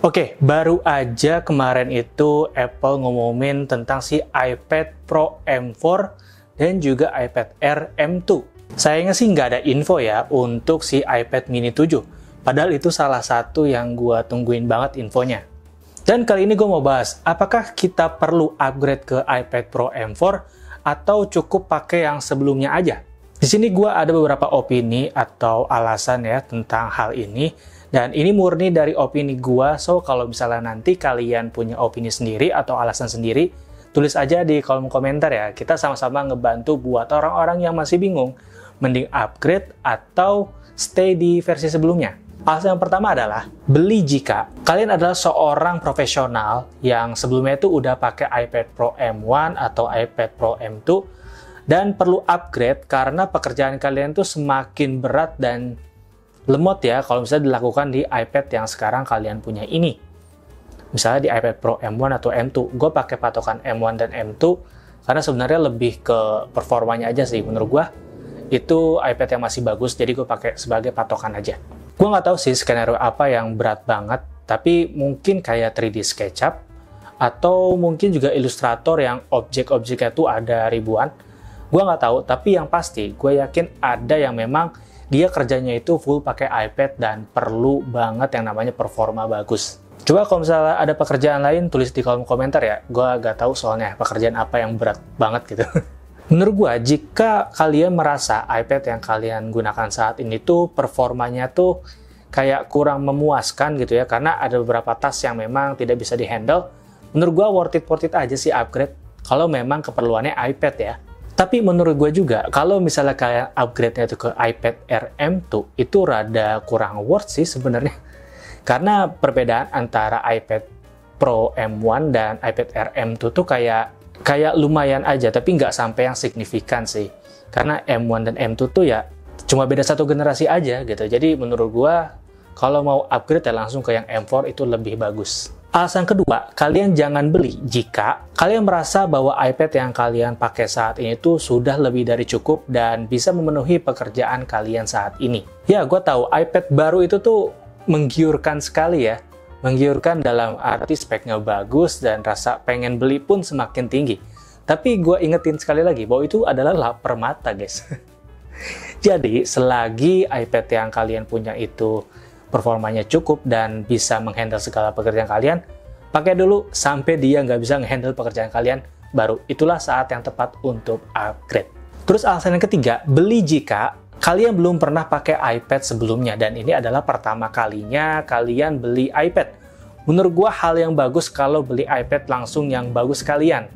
Oke, baru aja kemarin itu Apple ngumumin tentang si iPad Pro M4 dan juga iPad Air M2. Sayangnya sih nggak ada info ya untuk si iPad mini 7. Padahal itu salah satu yang gue tungguin banget infonya. Dan kali ini gue mau bahas, apakah kita perlu upgrade ke iPad Pro M4 atau cukup pakai yang sebelumnya aja? Di sini gue ada beberapa opini atau alasan ya tentang hal ini. Dan ini murni dari opini gua, so kalau misalnya nanti kalian punya opini sendiri atau alasan sendiri, tulis aja di kolom komentar ya. Kita sama-sama ngebantu buat orang-orang yang masih bingung, mending upgrade atau stay di versi sebelumnya. Alasan yang pertama adalah, beli jika kalian adalah seorang profesional yang sebelumnya itu udah pakai iPad Pro M1 atau iPad Pro M2, dan perlu upgrade karena pekerjaan kalian tuh semakin berat dan lemot ya kalau misalnya dilakukan di iPad yang sekarang kalian punya ini. Misalnya di iPad Pro M1 atau M2, gue pakai patokan M1 dan M2 karena sebenarnya lebih ke performanya aja sih. Menurut gue itu iPad yang masih bagus, jadi gue pakai sebagai patokan aja. Gue nggak tahu sih skenario apa yang berat banget, tapi mungkin kayak 3D SketchUp atau mungkin juga Illustrator yang objek-objeknya tuh ada ribuan. Gue nggak tahu, tapi yang pasti gue yakin ada yang memang dia kerjanya itu full pakai iPad dan perlu banget yang namanya performa bagus. Coba kalau misalnya ada pekerjaan lain, tulis di kolom komentar ya. Gue agak tahu soalnya pekerjaan apa yang berat banget gitu. Menurut gue, jika kalian merasa iPad yang kalian gunakan saat ini tuh performanya tuh kayak kurang memuaskan gitu ya, karena ada beberapa task yang memang tidak bisa dihandle, menurut gue worth it aja sih upgrade kalau memang keperluannya iPad ya. Tapi menurut gue juga, kalau misalnya kalian upgrade-nya itu ke iPad Air M2, itu rada kurang worth sih sebenarnya. Karena perbedaan antara iPad Pro M1 dan iPad Air M2 tuh kayak lumayan aja, tapi nggak sampai yang signifikan sih. Karena M1 dan M2 tuh ya cuma beda satu generasi aja gitu. Jadi menurut gue, kalau mau upgrade ya langsung ke yang M4 itu lebih bagus. Alasan kedua, kalian jangan beli jika kalian merasa bahwa iPad yang kalian pakai saat ini tuh sudah lebih dari cukup dan bisa memenuhi pekerjaan kalian saat ini. Ya, gue tahu iPad baru itu tuh menggiurkan sekali ya. Menggiurkan dalam arti speknya bagus dan rasa pengen beli pun semakin tinggi. Tapi gue ingetin sekali lagi bahwa itu adalah lapar mata, guys. Jadi, selagi iPad yang kalian punya itu performanya cukup dan bisa menghandle segala pekerjaan kalian, pakai dulu sampai dia nggak bisa menghandle pekerjaan kalian, baru itulah saat yang tepat untuk upgrade. Terus alasan yang ketiga, beli jika kalian belum pernah pakai iPad sebelumnya, dan ini adalah pertama kalinya kalian beli iPad. Menurut gua hal yang bagus kalau beli iPad langsung yang bagus kalian,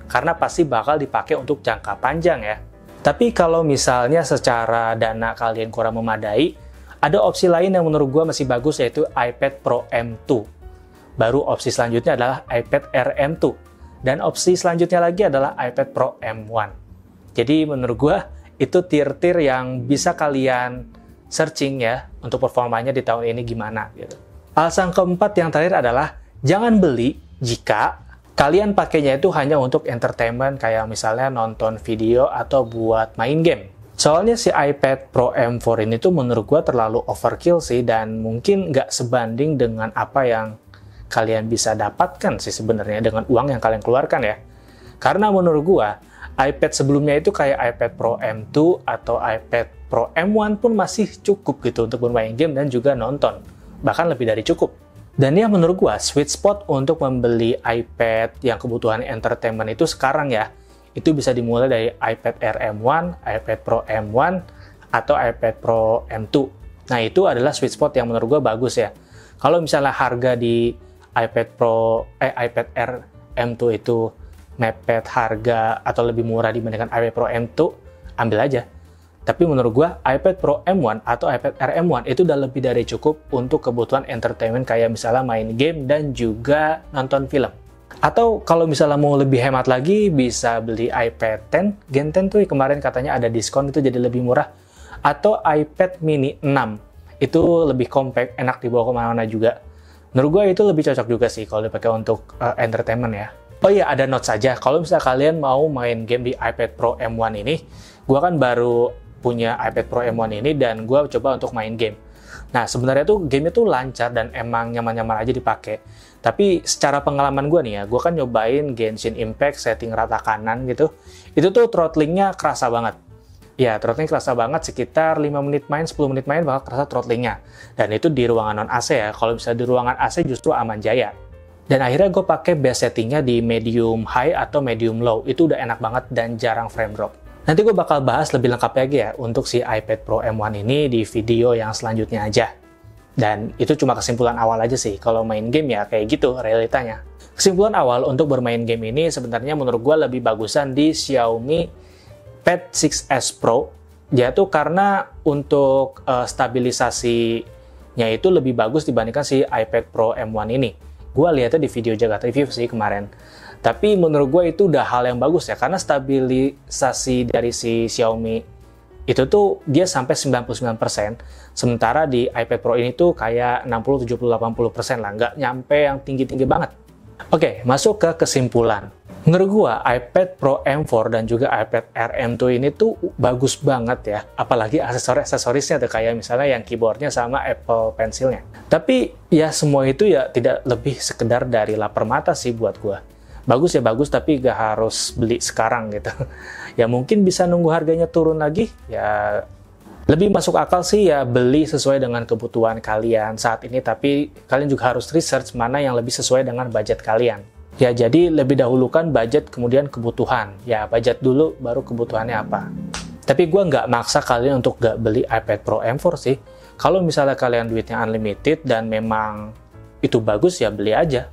karena pasti bakal dipakai untuk jangka panjang ya. Tapi kalau misalnya secara dana kalian kurang memadai, ada opsi lain yang menurut gue masih bagus, yaitu iPad Pro M2. Baru opsi selanjutnya adalah iPad Air M2. Dan opsi selanjutnya lagi adalah iPad Pro M1. Jadi menurut gue itu tier-tier yang bisa kalian searching ya untuk performanya di tahun ini gimana gitu. Alasan keempat yang terakhir adalah jangan beli jika kalian pakainya itu hanya untuk entertainment, kayak misalnya nonton video atau buat main game. Soalnya si iPad Pro M4 ini tuh menurut gue terlalu overkill sih, dan mungkin nggak sebanding dengan apa yang kalian bisa dapatkan sih sebenarnya dengan uang yang kalian keluarkan ya. Karena menurut gue, iPad sebelumnya itu kayak iPad Pro M2 atau iPad Pro M1 pun masih cukup gitu untuk bermain game dan juga nonton. Bahkan lebih dari cukup. Dan ya menurut gue, sweet spot untuk membeli iPad yang kebutuhan entertainment itu sekarang ya, itu bisa dimulai dari iPad Air M1, iPad Pro M1, atau iPad Pro M2. Nah, itu adalah sweet spot yang menurut gue bagus ya. Kalau misalnya harga di iPad Air M2 itu mepet harga atau lebih murah dibandingkan iPad Pro M2, ambil aja. Tapi menurut gue, iPad Pro M1 atau iPad Air M1 itu udah lebih dari cukup untuk kebutuhan entertainment kayak misalnya main game dan juga nonton film. Atau kalau misalnya mau lebih hemat lagi, bisa beli iPad 10, Gen 10 tuh kemarin katanya ada diskon, itu jadi lebih murah. Atau iPad mini 6, itu lebih compact, enak dibawa kemana-mana juga. Menurut gue itu lebih cocok juga sih kalau dipakai untuk entertainment ya. Oh iya, ada note saja, kalau misalnya kalian mau main game di iPad Pro M1 ini, gue kan baru punya iPad Pro M1 ini dan gue coba untuk main game. Nah, sebenarnya tuh game itu lancar dan emang nyaman-nyaman aja dipakai. Tapi secara pengalaman gue nih ya, gue kan nyobain Genshin Impact setting rata kanan gitu. Itu tuh throttlingnya kerasa banget. Ya, throttling kerasa banget, sekitar 5 menit main, 10 menit main bakal kerasa throttlingnya. Dan itu di ruangan non-AC ya, kalau misalnya di ruangan AC justru aman jaya. Dan akhirnya gue pakai base settingnya di medium high atau medium low, itu udah enak banget dan jarang frame drop. Nanti gue bakal bahas lebih lengkap lagi ya untuk si iPad Pro M1 ini di video yang selanjutnya aja. Dan itu cuma kesimpulan awal aja sih, kalau main game ya kayak gitu realitanya. Kesimpulan awal untuk bermain game ini sebenarnya menurut gue lebih bagusan di Xiaomi Pad 6s Pro. Dia tuh karena untuk stabilisasinya itu lebih bagus dibandingkan si iPad Pro M1 ini. Gue lihatnya di video Jagat Review sih kemarin. Tapi menurut gue itu udah hal yang bagus ya, karena stabilisasi dari si Xiaomi itu tuh dia sampai 99%, sementara di iPad Pro ini tuh kayak 60, 70, 80% lah, nggak nyampe yang tinggi-tinggi banget. Oke, masuk ke kesimpulan. Menurut gue, iPad Pro M4 dan juga iPad Air M2 ini tuh bagus banget ya, apalagi aksesorisnya tuh kayak misalnya yang keyboardnya sama Apple Pencilnya. Tapi ya semua itu ya tidak lebih sekedar dari lapar mata sih buat gue. Bagus ya bagus, tapi gak harus beli sekarang gitu. Ya mungkin bisa nunggu harganya turun lagi, ya lebih masuk akal sih ya beli sesuai dengan kebutuhan kalian saat ini, tapi kalian juga harus research mana yang lebih sesuai dengan budget kalian. Ya jadi lebih dahulukan budget kemudian kebutuhan. Ya budget dulu baru kebutuhannya apa. Tapi gue nggak maksa kalian untuk nggak beli iPad Pro M4 sih. Kalau misalnya kalian duitnya unlimited dan memang itu bagus ya beli aja.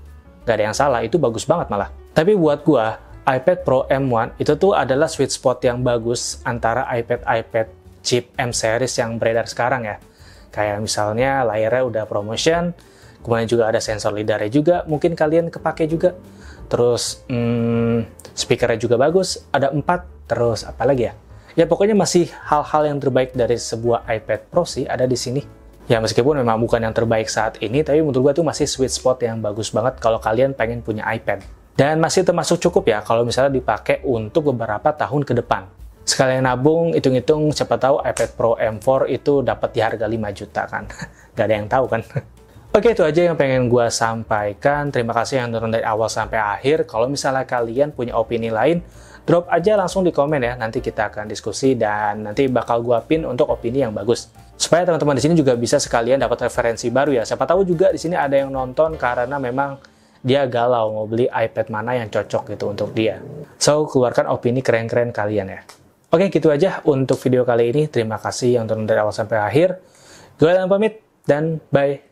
Gak ada yang salah, itu bagus banget malah. Tapi buat gua, iPad Pro M1 itu tuh adalah sweet spot yang bagus antara iPad chip M series yang beredar sekarang ya. Kayak misalnya layarnya udah promotion, kemudian juga ada sensor lidarnya juga, mungkin kalian kepake juga. Terus speakernya juga bagus, ada 4, terus apa lagi ya? Ya pokoknya masih hal-hal yang terbaik dari sebuah iPad Pro sih ada di sini. Ya meskipun memang bukan yang terbaik saat ini, tapi menurut gue itu masih sweet spot yang bagus banget kalau kalian pengen punya iPad. Dan masih termasuk cukup ya kalau misalnya dipakai untuk beberapa tahun ke depan. Sekalian nabung, hitung-hitung siapa tahu iPad Pro M4 itu dapat di harga 5 juta kan. Gak ada yang tahu kan. Oke, itu aja yang pengen gue sampaikan. Terima kasih yang nonton dari awal sampai akhir. Kalau misalnya kalian punya opini lain, drop aja langsung di komen ya. Nanti kita akan diskusi dan nanti bakal gue pin untuk opini yang bagus. Supaya teman-teman di sini juga bisa sekalian dapat referensi baru ya. Siapa tahu juga di sini ada yang nonton karena memang dia galau mau beli iPad mana yang cocok gitu untuk dia. So, keluarkan opini keren-keren kalian ya. Oke, gitu aja untuk video kali ini. Terima kasih yang nonton dari awal sampai akhir. Gue Alan pamit dan bye.